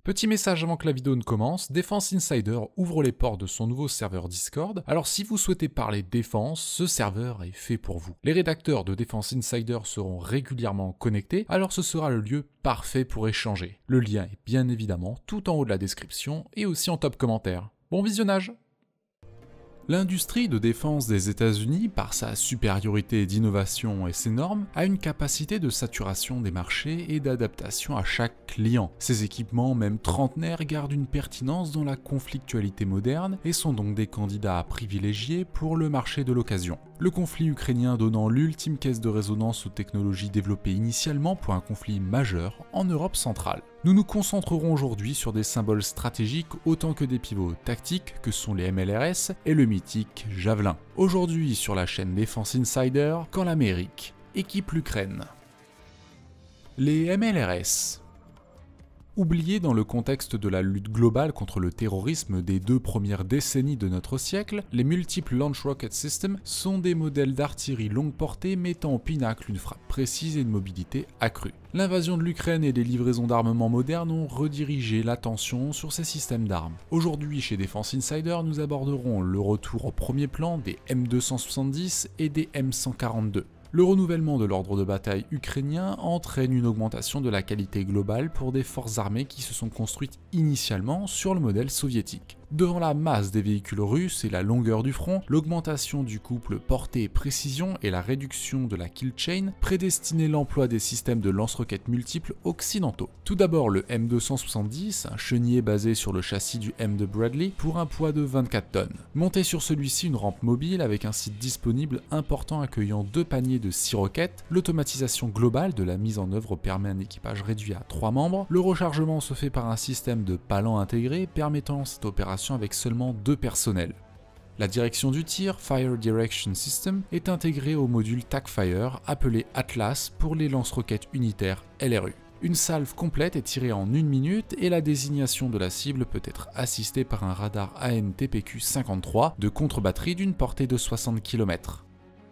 Petit message avant que la vidéo ne commence, Defense Insider ouvre les portes de son nouveau serveur Discord. Alors si vous souhaitez parler défense, ce serveur est fait pour vous. Les rédacteurs de Defense Insider seront régulièrement connectés, alors ce sera le lieu parfait pour échanger. Le lien est bien évidemment tout en haut de la description et aussi en top commentaire. Bon visionnage! L'industrie de défense des États-Unis, par sa supériorité d'innovation et ses normes, a une capacité de saturation des marchés et d'adaptation à chaque client. Ces équipements, même trentenaires, gardent une pertinence dans la conflictualité moderne et sont donc des candidats à privilégier pour le marché de l'occasion. Le conflit ukrainien donnant l'ultime caisse de résonance aux technologies développées initialement pour un conflit majeur en Europe centrale. Nous nous concentrerons aujourd'hui sur des symboles stratégiques autant que des pivots tactiques que sont les MLRS et le mythique Javelin. Aujourd'hui sur la chaîne Defense Insider, quand l'Amérique équipe l'Ukraine. Les MLRS. Oubliés dans le contexte de la lutte globale contre le terrorisme des 2 premières décennies de notre siècle, les multiples Launch Rocket Systems sont des modèles d'artillerie longue portée mettant au pinacle une frappe précise et une mobilité accrue. L'invasion de l'Ukraine et les livraisons d'armements modernes ont redirigé l'attention sur ces systèmes d'armes. Aujourd'hui chez Defense Insider, nous aborderons le retour au premier plan des M270 et des M142. Le renouvellement de l'ordre de bataille ukrainien entraîne une augmentation de la qualité globale pour des forces armées qui se sont construites initialement sur le modèle soviétique. Devant la masse des véhicules russes et la longueur du front, l'augmentation du couple portée-précision et la réduction de la kill chain prédestinaient l'emploi des systèmes de lance-roquettes multiples occidentaux. Tout d'abord le M270, un chenillet basé sur le châssis du M de Bradley pour un poids de 24 tonnes. Monté sur celui-ci une rampe mobile avec un site disponible important accueillant 2 paniers de 6 roquettes, l'automatisation globale de la mise en œuvre permet un équipage réduit à 3 membres, le rechargement se fait par un système de palan intégré permettant cette opération avec seulement 2 personnels. La direction du tir, Fire Direction System, est intégrée au module TACFire appelé Atlas pour les lance-roquettes unitaires LRU. Une salve complète est tirée en 1 minute et la désignation de la cible peut être assistée par un radar AN/TPQ-53 de contre-batterie d'une portée de 60 km.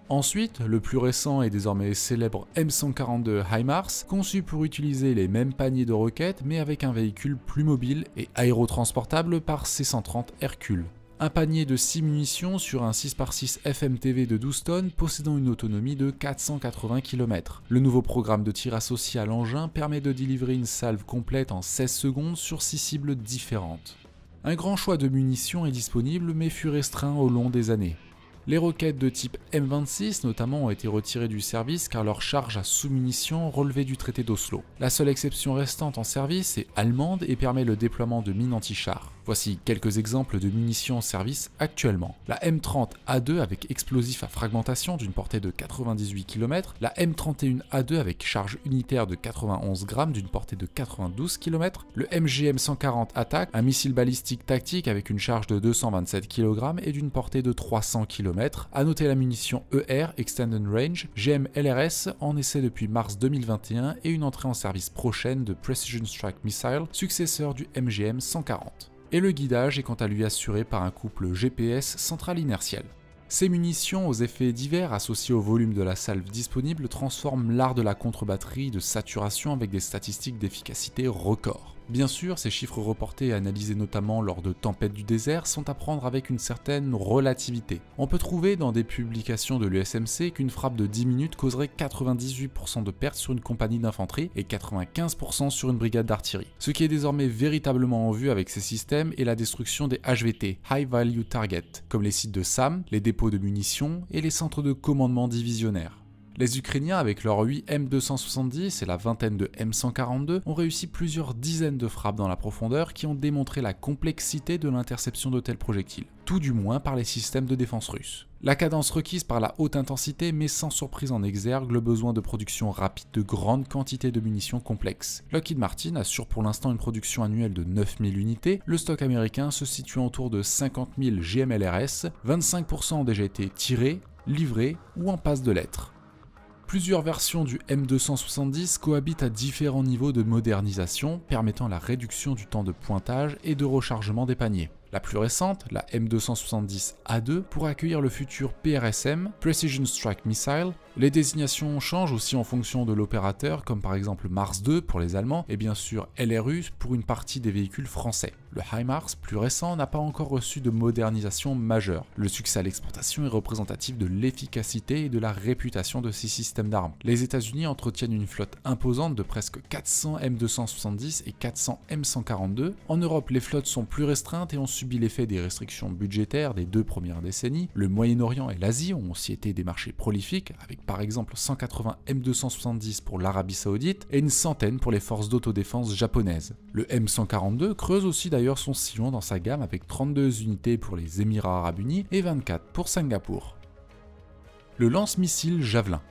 Ensuite, le plus récent et désormais célèbre M142 HIMARS, conçu pour utiliser les mêmes paniers de roquettes mais avec un véhicule plus mobile et aérotransportable par C-130 Hercule. Un panier de 6 munitions sur un 6x6 FMTV de 12 tonnes possédant une autonomie de 480 km. Le nouveau programme de tir associé à l'engin permet de délivrer une salve complète en 16 secondes sur 6 cibles différentes. Un grand choix de munitions est disponible mais fut restreint au long des années. Les roquettes de type M26 notamment ont été retirées du service car leur charge à sous-munitions relevait du traité d'Oslo. La seule exception restante en service est allemande et permet le déploiement de mines anti-chars. Voici quelques exemples de munitions en service actuellement. La M30A2 avec explosif à fragmentation d'une portée de 98 km, la M31A2 avec charge unitaire de 91 grammes d'une portée de 92 km, le MGM140 Attack, un missile balistique tactique avec une charge de 227 kg et d'une portée de 300 km. À noter la munition ER Extended Range, GMLRS en essai depuis mars 2021 et une entrée en service prochaine de Precision Strike Missile, successeur du MGM140. Et le guidage est quant à lui assuré par un couple GPS central inertiel. Ces munitions aux effets divers associés au volume de la salve disponible transforment l'art de la contre-batterie de saturation avec des statistiques d'efficacité record. Bien sûr, ces chiffres reportés et analysés notamment lors de tempêtes du désert sont à prendre avec une certaine relativité. On peut trouver dans des publications de l'USMC qu'une frappe de 10 minutes causerait 98% de pertes sur une compagnie d'infanterie et 95% sur une brigade d'artillerie. Ce qui est désormais véritablement en vue avec ces systèmes est la destruction des HVT, High Value Target, comme les sites de SAM, les dépôts de munitions et les centres de commandement divisionnaires. Les Ukrainiens, avec leurs 8 M270 et la vingtaine de M142, ont réussi plusieurs dizaines de frappes dans la profondeur qui ont démontré la complexité de l'interception de tels projectiles, tout du moins par les systèmes de défense russes. La cadence requise par la haute intensité met sans surprise en exergue le besoin de production rapide de grandes quantités de munitions complexes. Lockheed Martin assure pour l'instant une production annuelle de 9000 unités, le stock américain se situe autour de 50 000 GMLRS, 25% ont déjà été tirés, livrés ou en passe de l'être. Plusieurs versions du M270 cohabitent à différents niveaux de modernisation, permettant la réduction du temps de pointage et de rechargement des paniers. La plus récente, la M270A2, pourra accueillir le futur PRSM, Precision Strike Missile, Les désignations changent aussi en fonction de l'opérateur, comme par exemple Mars 2 pour les Allemands, et bien sûr LRU pour une partie des véhicules français. Le HIMARS, plus récent, n'a pas encore reçu de modernisation majeure. Le succès à l'exportation est représentatif de l'efficacité et de la réputation de ces systèmes d'armes. Les États-Unis entretiennent une flotte imposante de presque 400 M270 et 400 M142. En Europe, les flottes sont plus restreintes et ont subi l'effet des restrictions budgétaires des 2 premières décennies. Le Moyen-Orient et l'Asie ont aussi été des marchés prolifiques, avec par exemple 180 M270 pour l'Arabie Saoudite et une centaine pour les forces d'autodéfense japonaises. Le M142 creuse aussi d'ailleurs son sillon dans sa gamme avec 32 unités pour les Émirats Arabes Unis et 24 pour Singapour. Le lance-missile Javelin.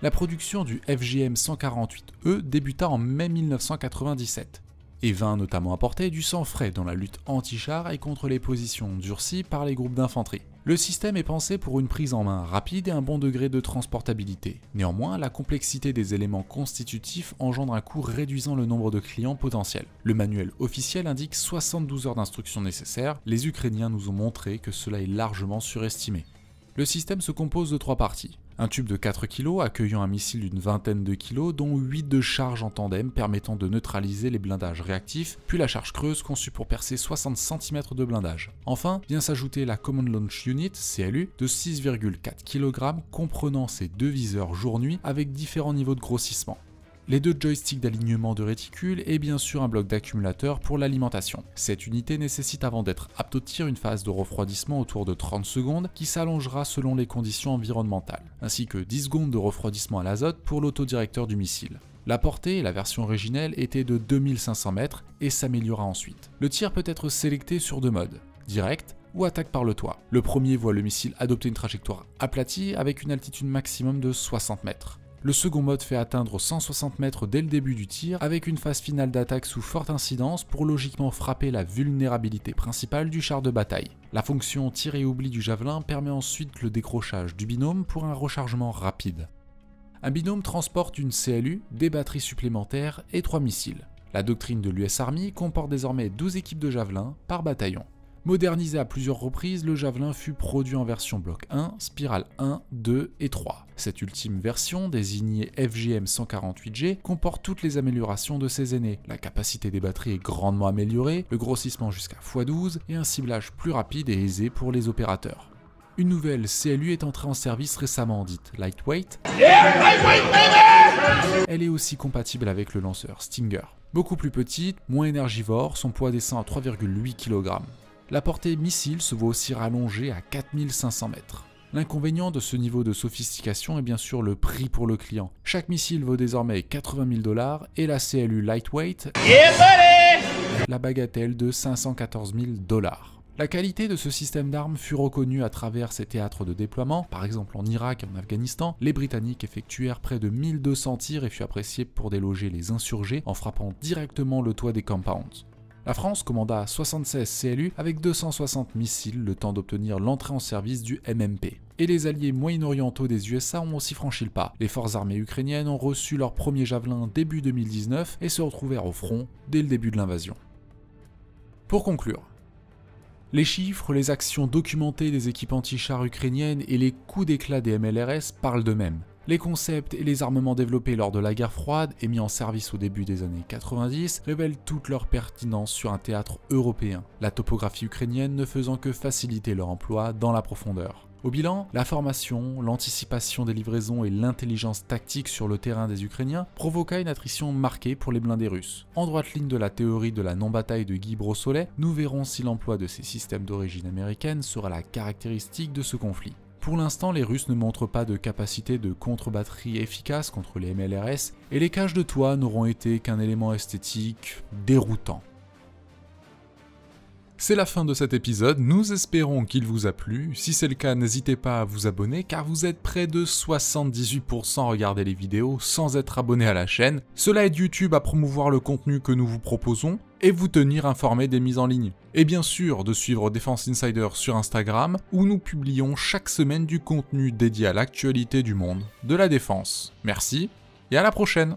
La production du FGM-148E débuta en mai 1997 et vint notamment apporter du sang frais dans la lutte anti-char et contre les positions durcies par les groupes d'infanterie. Le système est pensé pour une prise en main rapide et un bon degré de transportabilité. Néanmoins, la complexité des éléments constitutifs engendre un coût réduisant le nombre de clients potentiels. Le manuel officiel indique 72 heures d'instruction nécessaires. Les Ukrainiens nous ont montré que cela est largement surestimé. Le système se compose de 3 parties. Un tube de 4 kg accueillant un missile d'une vingtaine de kilos, dont 8 de charge en tandem permettant de neutraliser les blindages réactifs, puis la charge creuse conçue pour percer 60 cm de blindage. Enfin, vient s'ajouter la Common Launch Unit, CLU, de 6,4 kg comprenant ses 2 viseurs jour-nuit avec différents niveaux de grossissement. Les 2 joysticks d'alignement de réticule et bien sûr un bloc d'accumulateur pour l'alimentation. Cette unité nécessite avant d'être apte au tir une phase de refroidissement autour de 30 secondes qui s'allongera selon les conditions environnementales, ainsi que 10 secondes de refroidissement à l'azote pour l'autodirecteur du missile. La portée, la version originelle, était de 2500 mètres et s'améliora ensuite. Le tir peut être sélecté sur 2 modes, direct ou attaque par le toit. Le premier voit le missile adopter une trajectoire aplatie avec une altitude maximum de 60 mètres. Le second mode fait atteindre 160 mètres dès le début du tir, avec une phase finale d'attaque sous forte incidence pour logiquement frapper la vulnérabilité principale du char de bataille. La fonction tir et oubli du Javelin permet ensuite le décrochage du binôme pour un rechargement rapide. Un binôme transporte une CLU, des batteries supplémentaires et 3 missiles. La doctrine de l'US Army comporte désormais 12 équipes de Javelin par bataillon. Modernisé à plusieurs reprises, le Javelin fut produit en version bloc 1, spirale 1, 2 et 3. Cette ultime version, désignée FGM-148G, comporte toutes les améliorations de ses aînés. La capacité des batteries est grandement améliorée, le grossissement jusqu'à x12 et un ciblage plus rapide et aisé pour les opérateurs. Une nouvelle CLU est entrée en service récemment, dite Lightweight. Elle est aussi compatible avec le lanceur Stinger. Beaucoup plus petite, moins énergivore, son poids descend à 3,8 kg. La portée missile se voit aussi rallongée à 4500 mètres. L'inconvénient de ce niveau de sophistication est bien sûr le prix pour le client. Chaque missile vaut désormais 80 000 $ et la CLU Lightweight, la bagatelle de 514 000 $. La qualité de ce système d'armes fut reconnue à travers ses théâtres de déploiement. Par exemple en Irak et en Afghanistan, les Britanniques effectuèrent près de 1200 tirs et fut apprécié pour déloger les insurgés en frappant directement le toit des compounds. La France commanda 76 CLU avec 260 missiles le temps d'obtenir l'entrée en service du MMP. Et les alliés moyen-orientaux des USA ont aussi franchi le pas. Les forces armées ukrainiennes ont reçu leur premier javelin début 2019 et se retrouvèrent au front dès le début de l'invasion. Pour conclure, les chiffres, les actions documentées des équipes anti-chars ukrainiennes et les coups d'éclat des MLRS parlent d'eux-mêmes. Les concepts et les armements développés lors de la guerre froide et mis en service au début des années 90 révèlent toute leur pertinence sur un théâtre européen, la topographie ukrainienne ne faisant que faciliter leur emploi dans la profondeur. Au bilan, la formation, l'anticipation des livraisons et l'intelligence tactique sur le terrain des Ukrainiens provoqua une attrition marquée pour les blindés russes. En droite ligne de la théorie de la non-bataille de Guy Brossolet, nous verrons si l'emploi de ces systèmes d'origine américaine sera la caractéristique de ce conflit. Pour l'instant, les Russes ne montrent pas de capacité de contre-batterie efficace contre les MLRS et les cages de toit n'auront été qu'un élément esthétique déroutant. C'est la fin de cet épisode, nous espérons qu'il vous a plu. Si c'est le cas, n'hésitez pas à vous abonner car vous êtes près de 78% à regarder les vidéos sans être abonné à la chaîne. Cela aide YouTube à promouvoir le contenu que nous vous proposons et vous tenir informé des mises en ligne. Et bien sûr de suivre Defense Insider sur Instagram où nous publions chaque semaine du contenu dédié à l'actualité du monde de la défense. Merci et à la prochaine.